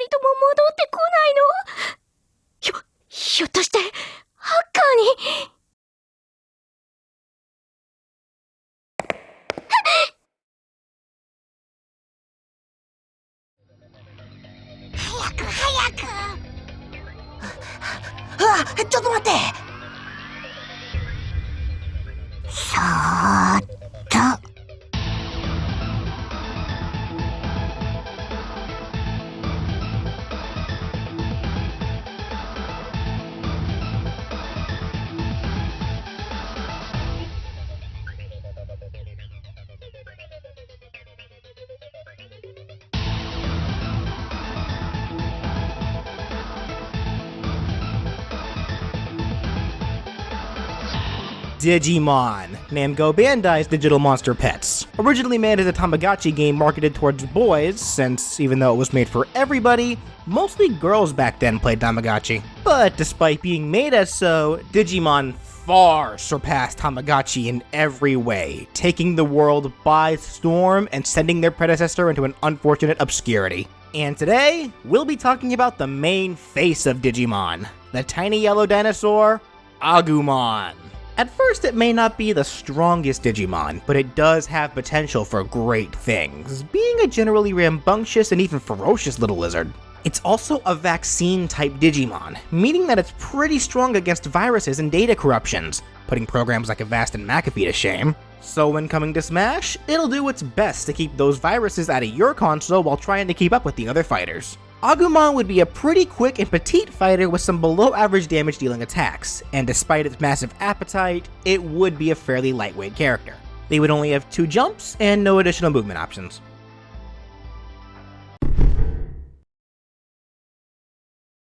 人とも戻ってこないの？ひょっとして、ハッカーに。早く早く。ちょっと待って。そーっと。Digimon, Namco Bandai's digital monster pets. Originally made as a Tamagotchi game marketed towards boys, since even though it was made for everybody, mostly girls back then played Tamagotchi. But despite being made as so, Digimon far surpassed Tamagotchi in every way, taking the world by storm and sending their predecessor into an unfortunate obscurity. And today, we'll be talking about the main face of Digimon, the tiny yellow dinosaur, Agumon. At first, it may not be the strongest Digimon, but it does have potential for great things, being a generally rambunctious and even ferocious little lizard. It's also a vaccine-type Digimon, meaning that it's pretty strong against viruses and data corruptions, putting programs like Avast and McAfee to shame. So when coming to Smash, it'll do its best to keep those viruses out of your console while trying to keep up with the other fighters. Agumon would be a pretty quick and petite fighter with some below-average damage dealing attacks, and despite its massive appetite, it would be a fairly lightweight character. They would only have 2 jumps and no additional movement options.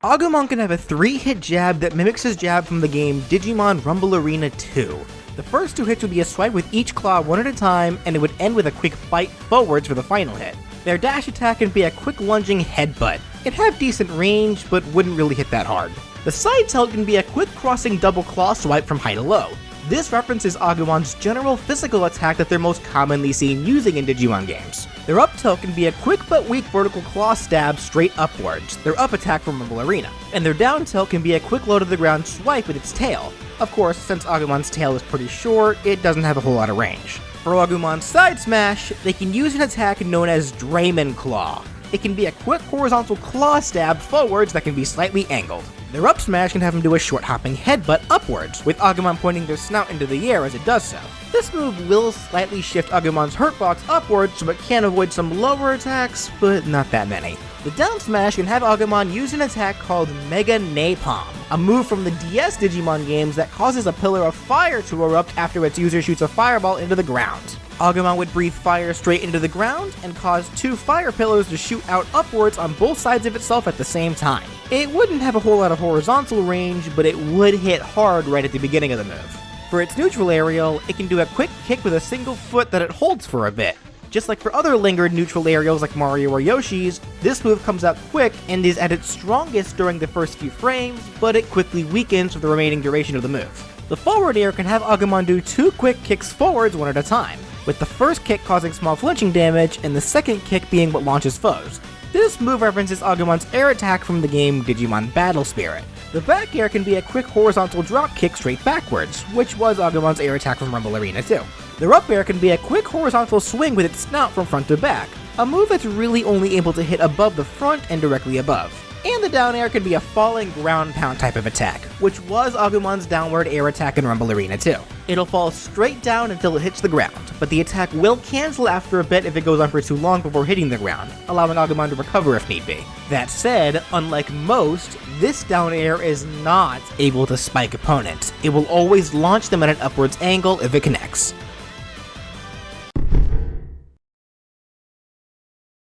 Agumon can have a 3-hit jab that mimics his jab from the game Digimon Rumble Arena 2. The first 2 hits would be a swipe with each claw one at a time, and it would end with a quick bite forwards for the final hit. Their dash attack can be a quick lunging headbutt. It'd have decent range, but wouldn't really hit that hard. The side tilt can be a quick crossing double claw swipe from high to low. This references Agumon's general physical attack that they're most commonly seen using in Digimon games. Their up tilt can be a quick but weak vertical claw stab straight upwards, their up attack from Rumble Arena. And their down tilt can be a quick low to the ground swipe with its tail. Of course, since Agumon's tail is pretty short, it doesn't have a whole lot of range. For Agumon's side smash, they can use an attack known as Greymon Claw. It can be a quick horizontal claw stab forwards that can be slightly angled. Their up smash can have them do a short hopping headbutt upwards, with Agumon pointing their snout into the air as it does so. This move will slightly shift Agumon's hurt box upwards so it can avoid some lower attacks, but not that many. The down smash can have Agumon use an attack called Mega Napalm, a move from the DS Digimon games that causes a pillar of fire to erupt after its user shoots a fireball into the ground. Agumon would breathe fire straight into the ground and cause 2 fire pillars to shoot out upwards on both sides of itself at the same time. It wouldn't have a whole lot of horizontal range, but it would hit hard right at the beginning of the move. For its neutral aerial, it can do a quick kick with a single foot that it holds for a bit. Just like for other lingered neutral aerials like Mario or Yoshi's, this move comes out quick and is at its strongest during the first few frames, but it quickly weakens for the remaining duration of the move. The forward air can have Agumon do 2 quick kicks forwards one at a time, with the first kick causing small flinching damage and the second kick being what launches foes. This move references Agumon's air attack from the game Digimon Battle Spirit. The back air can be a quick horizontal drop kick straight backwards, which was Agumon's air attack from Rumble Arena 2. The up air can be a quick horizontal swing with its snout from front to back, a move that's really only able to hit above the front and directly above. And the down air can be a falling ground pound type of attack, which was Agumon's downward air attack in Rumble Arena 2. It'll fall straight down until it hits the ground, but the attack will cancel after a bit if it goes on for too long before hitting the ground, allowing Agumon to recover if need be. That said, unlike most, this down air is not able to spike opponents. It will always launch them at an upwards angle if it connects.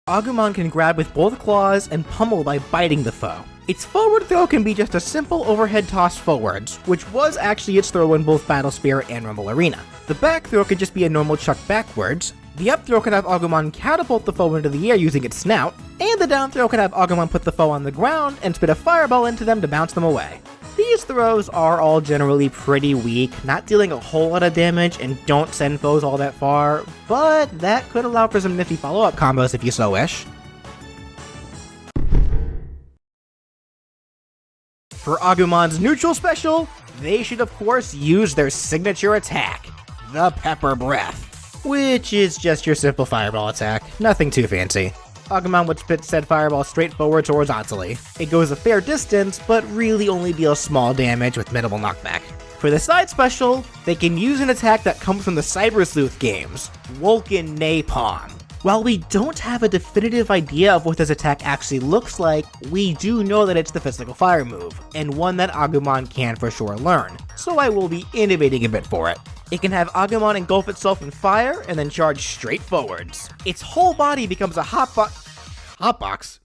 Agumon can grab with both claws and pummel by biting the foe. Its forward throw can be just a simple overhead toss forwards, which was actually its throw in both Battle Spirit and Rumble Arena. The back throw could just be a normal chuck backwards, the up throw can have Agumon catapult the foe into the air using its snout, and the down throw can have Agumon put the foe on the ground and spit a fireball into them to bounce them away. These throws are all generally pretty weak, not dealing a whole lot of damage and don't send foes all that far, but that could allow for some nifty follow-up combos if you so wish. For Agumon's neutral special, they should of course use their signature attack, the Pepper Breath, which is just your simple fireball attack, nothing too fancy. Agumon would spit said fireball straight forwards horizontally. It goes a fair distance, but really only deals small damage with minimal knockback. For the side special, they can use an attack that comes from the Cyber Sleuth games, Vulcan Napalm. While we don't have a definitive idea of what this attack actually looks like, we do know that it's the physical fire move, and one that Agumon can for sure learn, so I will be innovating a bit for it. It can have Agumon engulf itself in fire and then charge straight forwards. Its whole body becomes a hotbox?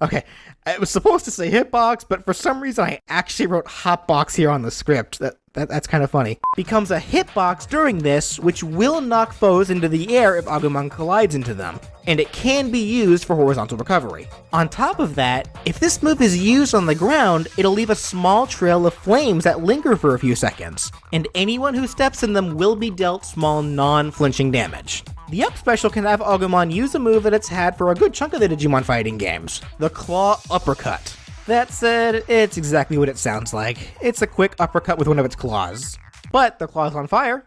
Okay, I was supposed to say hitbox, but for some reason I actually wrote hotbox here on the script. That's kind of funny. Becomes a hitbox during this, which will knock foes into the air if Agumon collides into them, and it can be used for horizontal recovery. On top of that, if this move is used on the ground, it'll leave a small trail of flames that linger for a few seconds, and anyone who steps in them will be dealt small non-flinching damage. The up special can have Agumon use a move that it's had for a good chunk of the Digimon fighting games, the Claw Uppercut. That said, it's exactly what it sounds like. It's a quick uppercut with one of its claws. But the claw's on fire,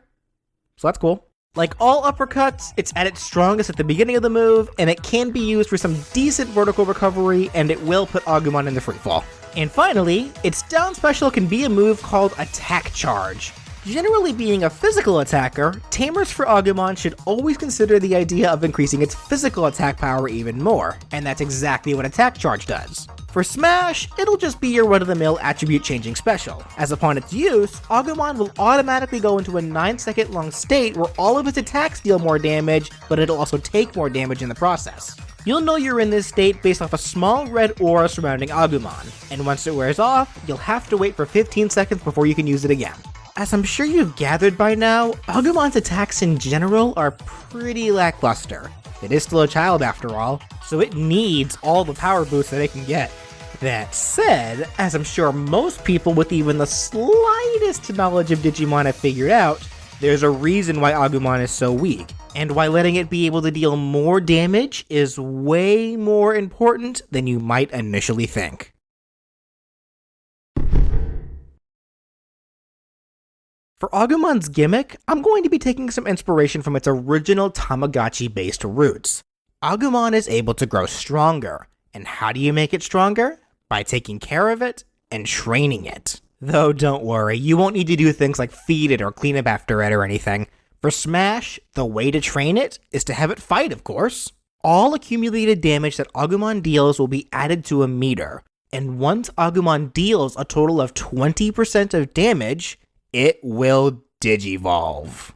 so that's cool. Like all uppercuts, it's at its strongest at the beginning of the move, and it can be used for some decent vertical recovery, and it will put Agumon in the freefall. And finally, its down special can be a move called Attack Charge. Generally being a physical attacker, tamers for Agumon should always consider the idea of increasing its physical attack power even more, and that's exactly what Attack Charge does. For Smash, it'll just be your run-of-the-mill attribute-changing special, as upon its use, Agumon will automatically go into a 9-second long state where all of its attacks deal more damage, but it'll also take more damage in the process. You'll know you're in this state based off a small red aura surrounding Agumon, and once it wears off, you'll have to wait for 15 seconds before you can use it again. As I'm sure you've gathered by now, Agumon's attacks in general are pretty lackluster. It is still a child after all, so it needs all the power boosts that it can get. That said, as I'm sure most people with even the slightest knowledge of Digimon have figured out, there's a reason why Agumon is so weak, and why letting it be able to deal more damage is way more important than you might initially think. For Agumon's gimmick, I'm going to be taking some inspiration from its original Tamagotchi-based roots. Agumon is able to grow stronger, and how do you make it stronger? By taking care of it and training it. Though don't worry, you won't need to do things like feed it or clean up after it or anything. For Smash, the way to train it is to have it fight, of course. All accumulated damage that Agumon deals will be added to a meter, and once Agumon deals a total of 20% of damage, it will Digivolve.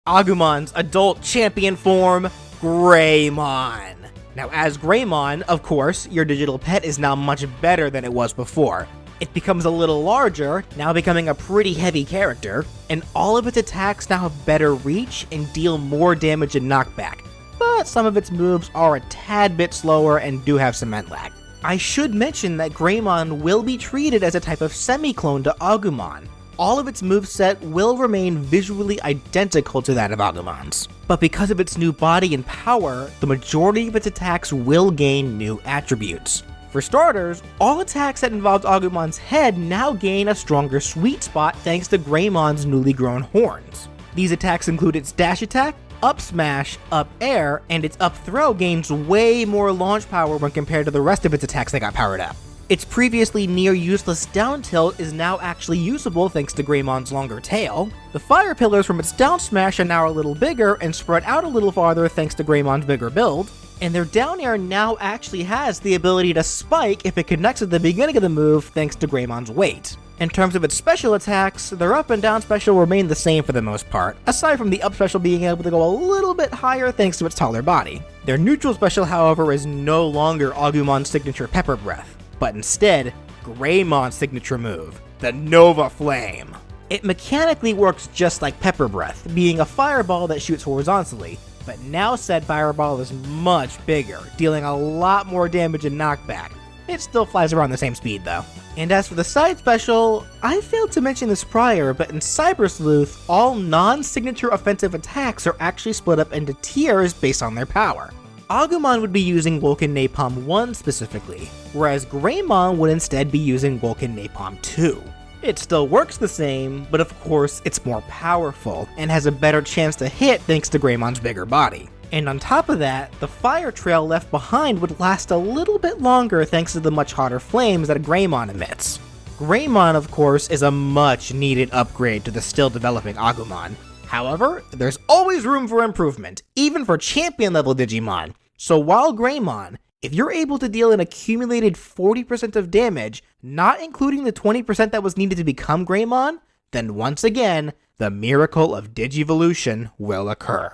Agumon's adult champion form, Greymon. Now, as Greymon, of course, your digital pet is now much better than it was before. It becomes a little larger, now becoming a pretty heavy character, and all of its attacks now have better reach and deal more damage and knockback, but some of its moves are a tad bit slower and do have some end lag. I should mention that Greymon will be treated as a type of semi-clone to Agumon. All of its moveset will remain visually identical to that of Agumon's, but because of its new body and power, the majority of its attacks will gain new attributes. For starters, all attacks that involve Agumon's head now gain a stronger sweet spot thanks to Greymon's newly grown horns. These attacks include its dash attack, up smash, up air, and its up throw gains way more launch power when compared to the rest of its attacks that got powered up. Its previously near-useless down tilt is now actually usable thanks to Greymon's longer tail. The fire pillars from its down smash are now a little bigger and spread out a little farther thanks to Greymon's bigger build. And their down air now actually has the ability to spike if it connects at the beginning of the move thanks to Greymon's weight. In terms of its special attacks, their up and down special remain the same for the most part, aside from the up special being able to go a little bit higher thanks to its taller body. Their neutral special, however, is no longer Agumon's signature Pepper Breath, but instead, Greymon's signature move, the Nova Flame. It mechanically works just like Pepper Breath, being a fireball that shoots horizontally, but now said fireball is much bigger, dealing a lot more damage and knockback. It still flies around the same speed though. And as for the side special, I failed to mention this prior, but in Cyber Sleuth, all non-signature offensive attacks are actually split up into tiers based on their power. Agumon would be using Woken Napalm 1 specifically, whereas Greymon would instead be using Woken Napalm 2. It still works the same, but of course it's more powerful, and has a better chance to hit thanks to Greymon's bigger body. And on top of that, the fire trail left behind would last a little bit longer thanks to the much hotter flames that a Greymon emits. Greymon, of course, is a much needed upgrade to the still developing Agumon. However, there's always room for improvement, even for champion level Digimon. So while Greymon, if you're able to deal an accumulated 40% of damage, not including the 20% that was needed to become Greymon, then once again, the miracle of Digivolution will occur.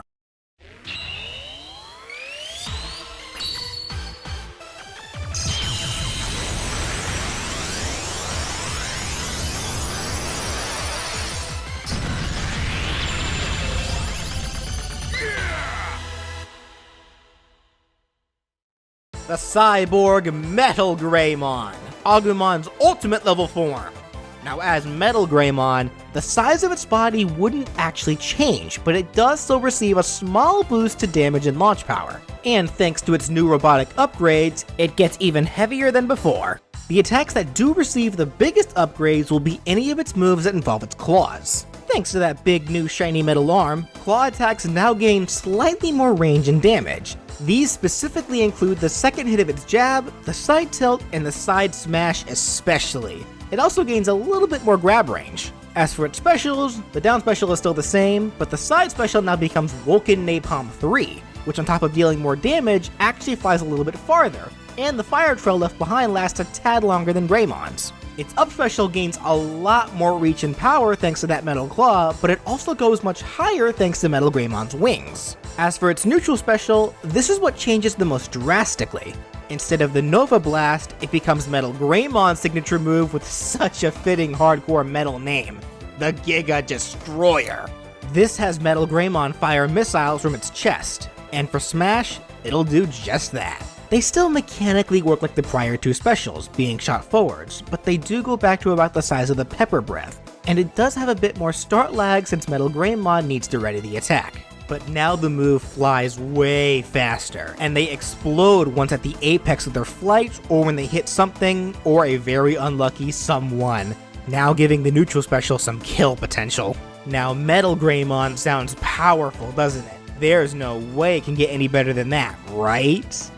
The Cyborg Metal Greymon, Agumon's ultimate level form. Now as Metal Greymon, the size of its body wouldn't actually change, but it does still receive a small boost to damage and launch power. And thanks to its new robotic upgrades, it gets even heavier than before. The attacks that do receive the biggest upgrades will be any of its moves that involve its claws. Thanks to that big new shiny metal arm, claw attacks now gain slightly more range and damage. These specifically include the second hit of its jab, the side tilt, and the side smash especially. It also gains a little bit more grab range. As for its specials, the down special is still the same, but the side special now becomes Woken Napalm 3, which on top of dealing more damage, actually flies a little bit farther, and the fire trail left behind lasts a tad longer than Greymon's. Its up special gains a lot more reach and power thanks to that metal claw, but it also goes much higher thanks to Metal Greymon's wings. As for its neutral special, this is what changes the most drastically. Instead of the Nova Blast, it becomes Metal Greymon's signature move with such a fitting hardcore metal name, the Giga Destroyer. This has Metal Greymon fire missiles from its chest, and for Smash, it'll do just that. They still mechanically work like the prior two specials, being shot forwards, but they do go back to about the size of the Pepper Breath, and it does have a bit more start lag since Metal Greymon needs to ready the attack. But now the move flies way faster, and they explode once at the apex of their flight or when they hit something or a very unlucky someone, now giving the neutral special some kill potential. Now Metal Greymon sounds powerful, doesn't it? There's no way it can get any better than that, right?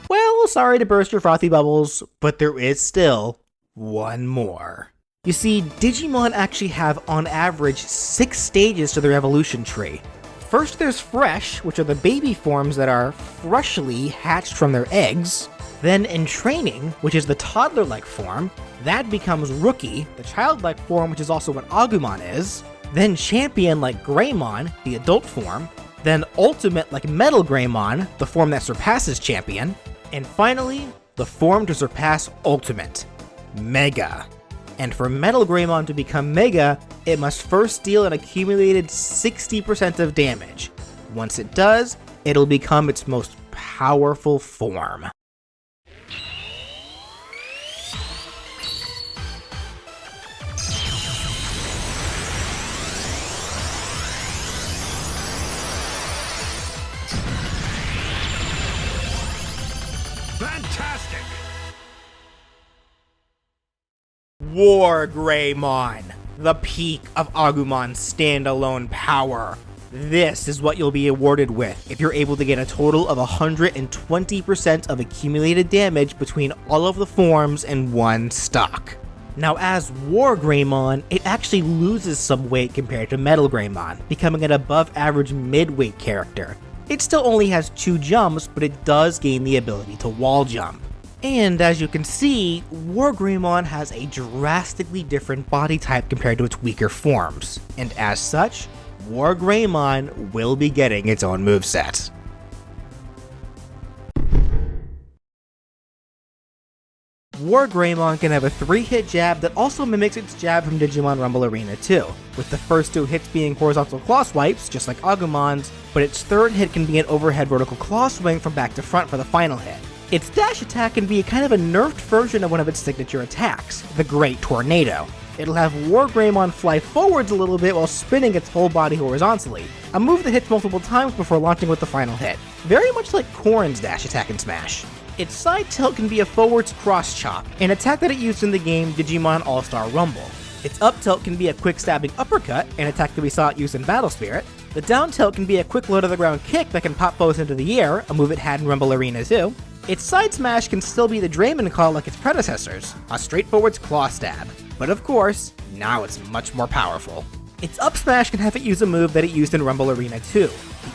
Well, sorry to burst your frothy bubbles, but there is still one more. You see, Digimon actually have on average 6 stages to their evolution tree. First there's Fresh, which are the baby forms that are freshly hatched from their eggs. Then in Training, which is the toddler-like form, that becomes Rookie, the childlike form which is also what Agumon is. Then Champion like Greymon, the adult form. Then Ultimate like Metal Greymon, the form that surpasses Champion. And finally, the form to surpass Ultimate, Mega. And for Metal Greymon to become Mega, it must first deal an accumulated 60% of damage. Once it does, it'll become its most powerful form. Fantastic! Wargreymon, the peak of Agumon's standalone power. This is what you'll be awarded with if you're able to get a total of 120% of accumulated damage between all of the forms in one stock. Now as Wargreymon, it actually loses some weight compared to Metal Greymon, becoming an above average mid-weight character. It still only has 2 jumps, but it does gain the ability to wall jump. And as you can see, Wargreymon has a drastically different body type compared to its weaker forms, and as such, Wargreymon will be getting its own moveset. Wargreymon can have a 3-hit jab that also mimics its jab from Digimon Rumble Arena 2, with the first 2 hits being horizontal claw swipes, just like Agumon's, but its 3rd hit can be an overhead vertical claw swing from back to front for the final hit. Its dash attack can be kind of a nerfed version of one of its signature attacks, the Great Tornado. It'll have Wargreymon fly forwards a little bit while spinning its whole body horizontally, a move that hits multiple times before launching with the final hit, very much like Koron's dash attack in Smash. Its side tilt can be a forwards cross chop, an attack that it used in the game Digimon All-Star Rumble. Its up tilt can be a quick stabbing uppercut, an attack that we saw it use in Battle Spirit. The down tilt can be a quick low to the ground kick that can pop foes into the air, a move it had in Rumble Arena 2. Its side smash can still be the Greymon call like its predecessors, a straightforward claw stab. But of course, now it's much more powerful. Its up smash can have it use a move that it used in Rumble Arena 2, the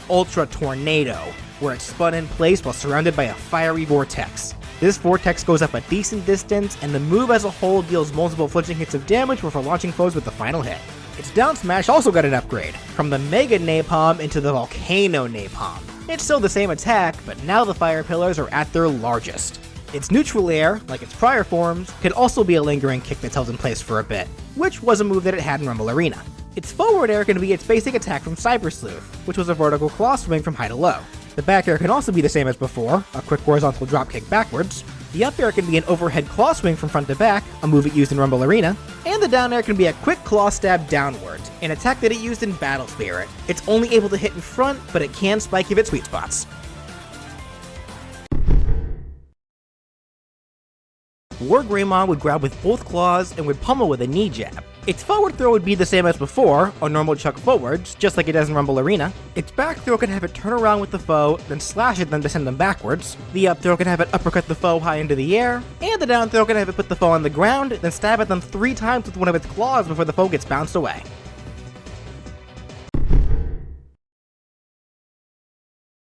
Ultra Tornado, where it's spun in place while surrounded by a fiery vortex. This vortex goes up a decent distance, and the move as a whole deals multiple flinching hits of damage before launching foes with the final hit. Its down smash also got an upgrade, from the Mega Napalm into the Volcano Napalm. It's still the same attack, but now the fire pillars are at their largest. Its neutral air, like its prior forms, could also be a lingering kick that's held in place for a bit, which was a move that it had in Rumble Arena. Its forward air can be its basic attack from Cyber Sleuth, which was a vertical claw swing from high to low. The back air can also be the same as before, a quick horizontal drop kick backwards. The up air can be an overhead claw swing from front to back, a move it used in Rumble Arena. And the down air can be a quick claw stab downwards, an attack that it used in Battle Spirit. It's only able to hit in front, but it can spike if it sweet spots. Wargreymon would grab with both claws and would pummel with a knee jab. Its forward throw would be the same as before, a normal chuck forwards, just like it does in Rumble Arena. Its back throw can have it turn around with the foe, then slash at them to send them backwards. The up throw can have it uppercut the foe high into the air, and the down throw can have it put the foe on the ground, then stab at them 3 times with one of its claws before the foe gets bounced away.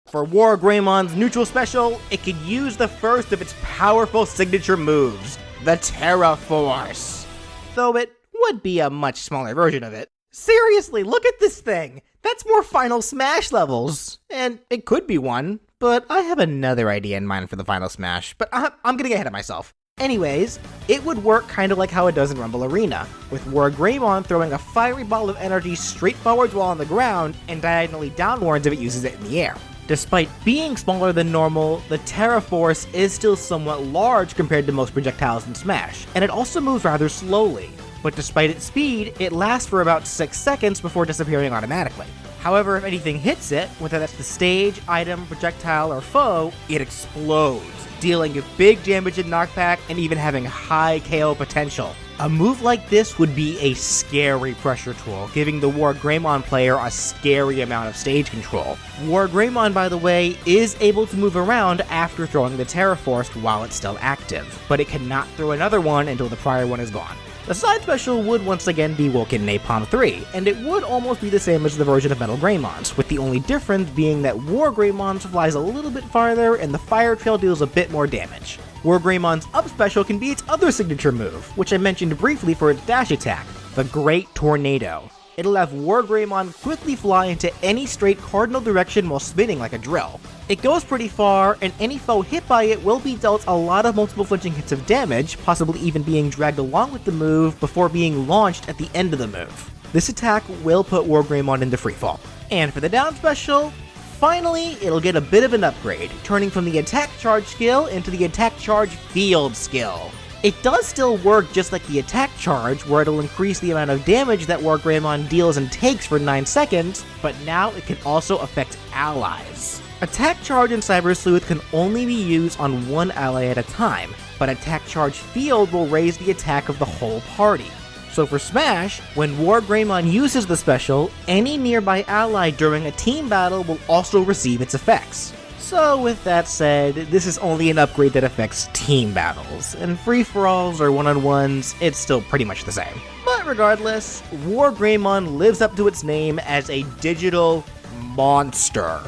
For Wargreymon's neutral special, it could use the first of its powerful signature moves, the Terra Force. Though it would be a much smaller version of it. Seriously, look at this thing! That's more Final Smash levels! And it could be one, but I have another idea in mind for the Final Smash, but I'm gonna get ahead of myself. Anyways, it would work kinda like how it does in Rumble Arena, with Wargreymon throwing a fiery ball of energy straight forwards while on the ground, and diagonally downwards if it uses it in the air. Despite being smaller than normal, the Terra Force is still somewhat large compared to most projectiles in Smash, and it also moves rather slowly. But despite its speed, it lasts for about 6 seconds before disappearing automatically. However, if anything hits it, whether that's the stage, item, projectile, or foe, it explodes, dealing big damage and knockback and even having high KO potential. A move like this would be a scary pressure tool, giving the Wargreymon player a scary amount of stage control. Wargreymon, by the way, is able to move around after throwing the Terra Force while it's still active, but it cannot throw another one until the prior one is gone. The side special would once again be Woken Napalm 3, and it would almost be the same as the version of Metal Greymon's, with the only difference being that Wargreymon's flies a little bit farther and the fire trail deals a bit more damage. Wargreymon's up special can be its other signature move, which I mentioned briefly for its dash attack, the Great Tornado. It'll have Wargreymon quickly fly into any straight cardinal direction while spinning like a drill. It goes pretty far, and any foe hit by it will be dealt a lot of multiple flinching hits of damage, possibly even being dragged along with the move before being launched at the end of the move. This attack will put Wargreymon into freefall. And for the down special, finally, it'll get a bit of an upgrade, turning from the attack charge skill into the attack charge field skill. It does still work just like the attack charge, where it'll increase the amount of damage that Wargreymon deals and takes for 9 seconds, but now it can also affect allies. Attack charge and Cyber Sleuth can only be used on one ally at a time, but attack charge field will raise the attack of the whole party. So for Smash, when Wargreymon uses the special, any nearby ally during a team battle will also receive its effects. So with that said, this is only an upgrade that affects team battles, and free-for-alls or one-on-ones, it's still pretty much the same. But regardless, Wargreymon lives up to its name as a digital monster.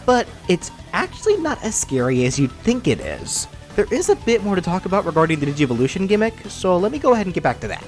But it's actually not as scary as you'd think it is. There is a bit more to talk about regarding the Digivolution gimmick, so let me go ahead and get back to that.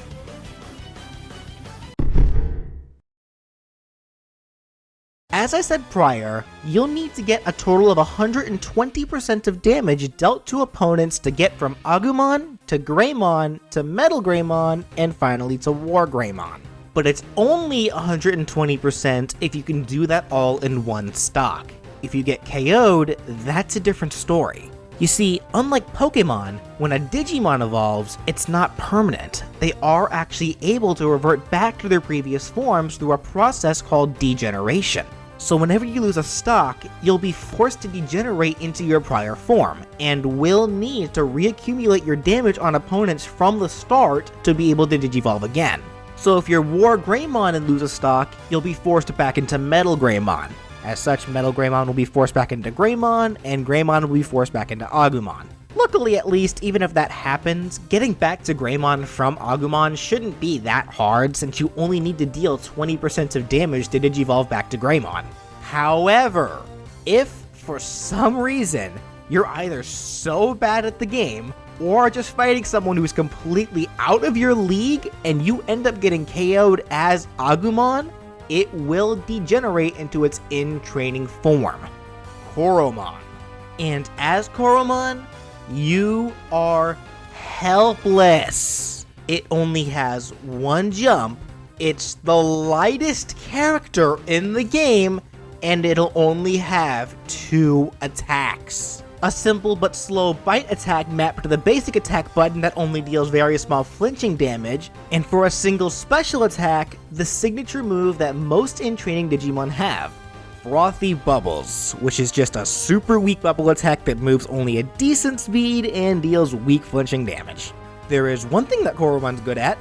As I said prior, you'll need to get a total of 120% of damage dealt to opponents to get from Agumon to Greymon, to Metal Greymon, and finally to Wargreymon. But it's only 120% if you can do that all in one stock. If you get KO'd, that's a different story. You see, unlike Pokemon, when a Digimon evolves, it's not permanent. They are actually able to revert back to their previous forms through a process called degeneration. So whenever you lose a stock, you'll be forced to degenerate into your prior form, and will need to reaccumulate your damage on opponents from the start to be able to Digivolve again. So if you're Wargreymon and lose a stock, you'll be forced back into Metal Greymon. As such, Metal Greymon will be forced back into Greymon, and Greymon will be forced back into Agumon. Luckily, at least, even if that happens, getting back to Greymon from Agumon shouldn't be that hard since you only need to deal 20% of damage to Digivolve back to Greymon. However, if for some reason you're either so bad at the game, or just fighting someone who's completely out of your league and you end up getting KO'd as Agumon, it will degenerate into its in-training form, Koromon. And as Koromon, you are helpless. It only has one jump, it's the lightest character in the game, and it'll only have 2 attacks. A simple but slow bite attack mapped to the basic attack button that only deals very small flinching damage, and for a single special attack, the signature move that most in-training Digimon have, Frothy Bubbles, which is just a super weak bubble attack that moves only a decent speed and deals weak flinching damage. There is one thing that Koromon's good at,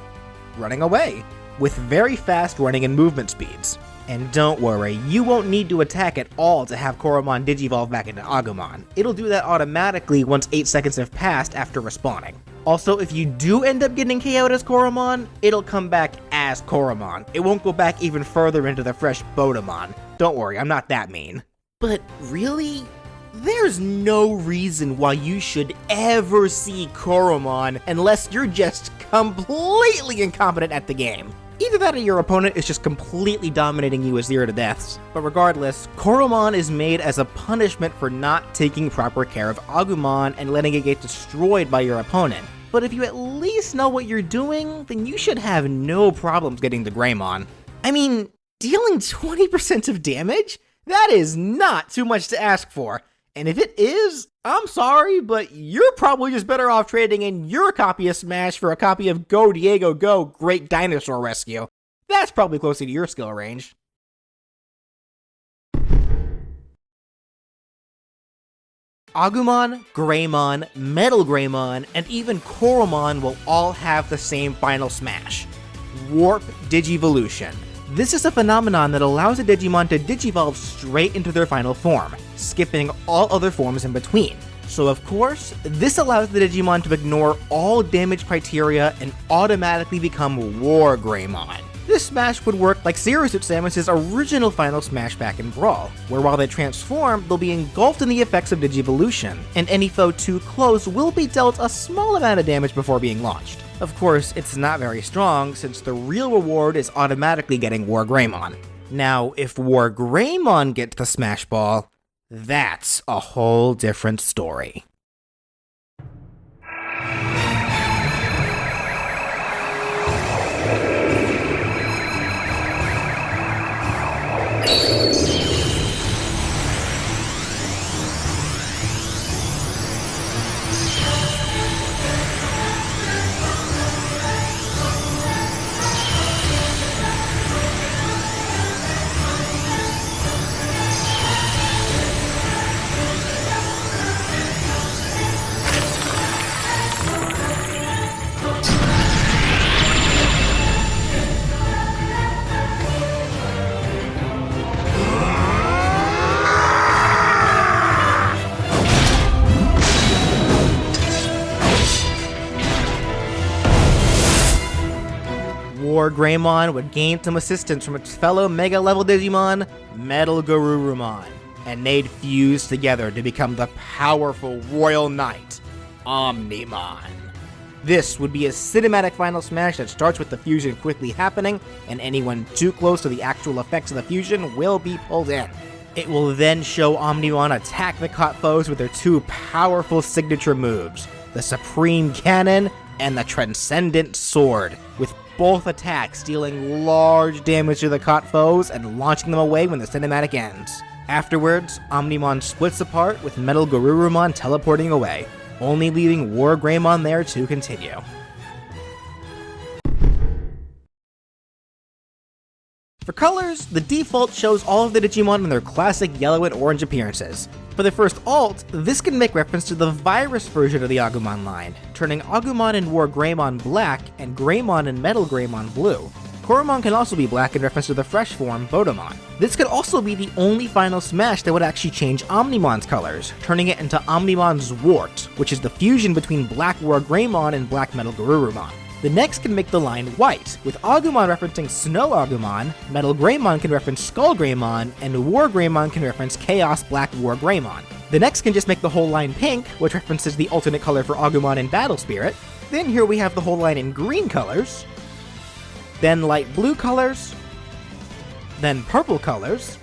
running away, with very fast running and movement speeds. And don't worry, you won't need to attack at all to have Koromon Digivolve back into Agumon. It'll do that automatically once 8 seconds have passed after respawning. Also, if you do end up getting KO'd as Koromon, it'll come back as Koromon. It won't go back even further into the fresh Bodemon. Don't worry, I'm not that mean. But really? There's no reason why you should ever see Koromon unless you're just completely incompetent at the game. Either that or your opponent is just completely dominating you with 0 to deaths. But regardless, Koromon is made as a punishment for not taking proper care of Agumon and letting it get destroyed by your opponent. But if you at least know what you're doing, then you should have no problems getting to Greymon. I mean, dealing 20% of damage? That is not too much to ask for. And if it is, I'm sorry, but you're probably just better off trading in your copy of Smash for a copy of Go Diego Go Great Dinosaur Rescue. That's probably closer to your skill range. Agumon, Greymon, Metal Greymon, and even Koromon will all have the same final smash, Warp Digivolution. This is a phenomenon that allows a Digimon to Digivolve straight into their final form, skipping all other forms in between. So of course, this allows the Digimon to ignore all damage criteria and automatically become Wargreymon. This smash would work like Zero Suit Samus's original final smash back in Brawl, where while they transform, they'll be engulfed in the effects of Digivolution, and any foe too close will be dealt a small amount of damage before being launched. Of course, it's not very strong, since the real reward is automatically getting Wargreymon. Now, if Wargreymon gets the Smash Ball, that's a whole different story. Wargreymon would gain some assistance from its fellow Mega-level Digimon, Metal Garurumon, and they'd fuse together to become the powerful Royal Knight, Omnimon. This would be a cinematic final smash that starts with the fusion quickly happening, and anyone too close to the actual effects of the fusion will be pulled in. It will then show Omnimon attack the caught foes with their 2 powerful signature moves, the Supreme Cannon, and the Transcendent Sword, with both attacks dealing large damage to the caught foes and launching them away when the cinematic ends. Afterwards, Omnimon splits apart with Metal Garurumon teleporting away, only leaving Wargreymon there to continue. For colors, the default shows all of the Digimon in their classic yellow and orange appearances. For the first alt, this can make reference to the virus version of the Agumon line, turning Agumon and Wargreymon black and Greymon and Metal Greymon blue. Koromon can also be black in reference to the fresh form Botamon. This could also be the only final smash that would actually change Omnimon's colors, turning it into Omnimon's Wart, which is the fusion between black Wargreymon and black Metal Garurumon. The next can make the line white, with Agumon referencing Snow Agumon, Metal Greymon can reference Skull Greymon, and Wargreymon can reference Chaos Black Wargreymon. The next can just make the whole line pink, which references the alternate color for Agumon and Battle Spirit. Then here we have the whole line in green colors, then light blue colors, then purple colors,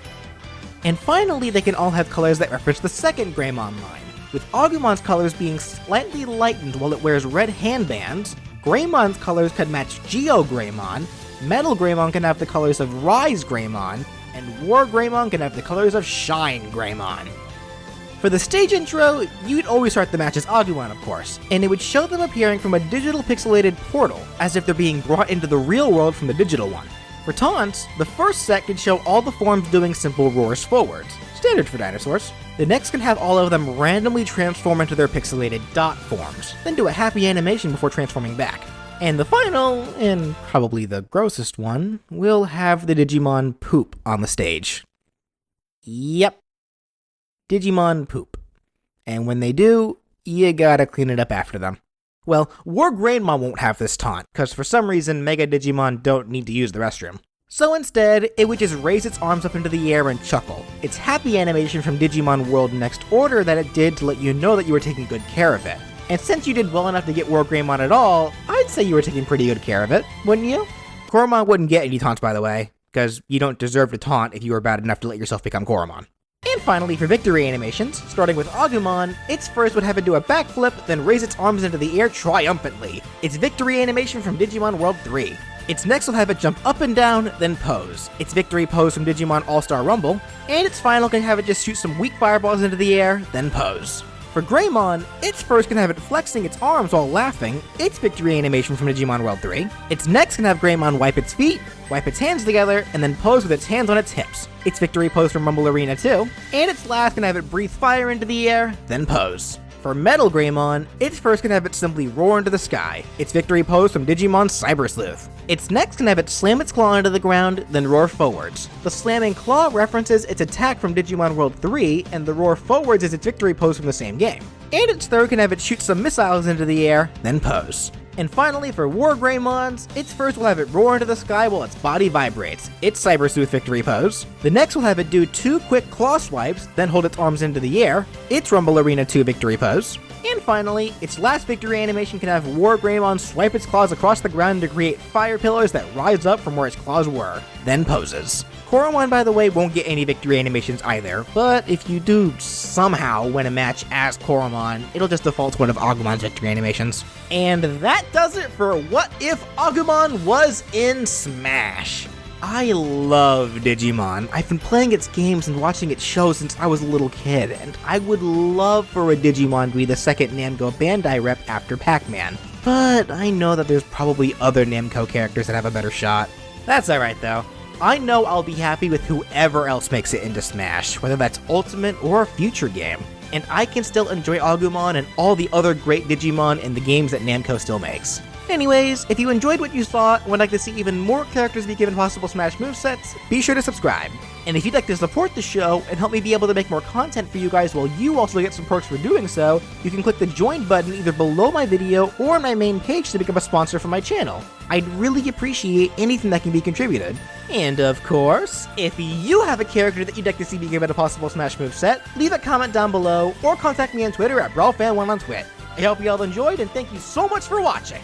and finally they can all have colors that reference the second Greymon line, with Agumon's colors being slightly lightened while it wears red handbands. Greymon's colors could match Geo Greymon, Metal Greymon can have the colors of Rise Greymon, and Wargreymon can have the colors of Shine Greymon. For the stage intro, you'd always start the match as Agumon, of course, and it would show them appearing from a digital pixelated portal, as if they're being brought into the real world from the digital one. For taunts, the first set can show all the forms doing simple roars forwards, standard for dinosaurs. The next can have all of them randomly transform into their pixelated dot forms, then do a happy animation before transforming back. And the final, and probably the grossest one, will have the Digimon poop on the stage. Yep. Digimon poop. And when they do, you gotta clean it up after them. Well, Wargreymon won't have this taunt, cause for some reason Mega Digimon don't need to use the restroom. So instead, it would just raise its arms up into the air and chuckle. It's happy animation from Digimon World Next Order that it did to let you know that you were taking good care of it. And since you did well enough to get Wargreymon at all, I'd say you were taking pretty good care of it, wouldn't you? Koromon wouldn't get any taunts, by the way, cause you don't deserve to taunt if you were bad enough to let yourself become Koromon. And finally, for victory animations, starting with Agumon, its first would have it do a backflip, then raise its arms into the air triumphantly. Its victory animation from Digimon World 3. Its next will have it jump up and down, then pose. Its victory pose from Digimon All-Star Rumble. And its final can have it just shoot some weak fireballs into the air, then pose. For Greymon, its first can have it flexing its arms while laughing, its victory animation from Digimon World 3. Its next can have Greymon wipe its feet, wipe its hands together, and then pose with its hands on its hips. Its victory pose from Rumble Arena 2. And its last can have it breathe fire into the air, then pose. For Metal Greymon, its first can have it simply roar into the sky, its victory pose from Digimon Cyber Sleuth. Its next can have it slam its claw into the ground, then roar forwards. The slamming claw references its attack from Digimon World 3, and the roar forwards is its victory pose from the same game. And its third can have it shoot some missiles into the air, then pose. And finally, for Wargreymons, its first will have it roar into the sky while its body vibrates, its Cyber Sleuth victory pose. The next will have it do 2 quick claw swipes, then hold its arms into the air, its Rumble Arena 2 victory pose. And finally, its last victory animation can have Wargreymon swipe its claws across the ground to create fire pillars that rise up from where its claws were, then poses. Koromon, by the way, won't get any victory animations either, but if you do somehow win a match as Koromon, it'll just default to one of Agumon's victory animations. And that does it for What If Agumon Was in Smash? I love Digimon. I've been playing its games and watching its shows since I was a little kid, and I would love for a Digimon to be the second Namco Bandai rep after Pac-Man. But I know that there's probably other Namco characters that have a better shot. That's alright though. I know I'll be happy with whoever else makes it into Smash, whether that's Ultimate or a future game. And I can still enjoy Agumon and all the other great Digimon in the games that Namco still makes. Anyways, if you enjoyed what you saw and would like to see even more characters be given possible Smash movesets, be sure to subscribe. And if you'd like to support the show and help me be able to make more content for you guys while you also get some perks for doing so, you can click the join button either below my video or on my main page to become a sponsor for my channel. I'd really appreciate anything that can be contributed. And of course, if you have a character that you'd like to see be given a possible Smash moveset, leave a comment down below or contact me on Twitter at BrawlFan1 on Twit. I hope you all enjoyed and thank you so much for watching!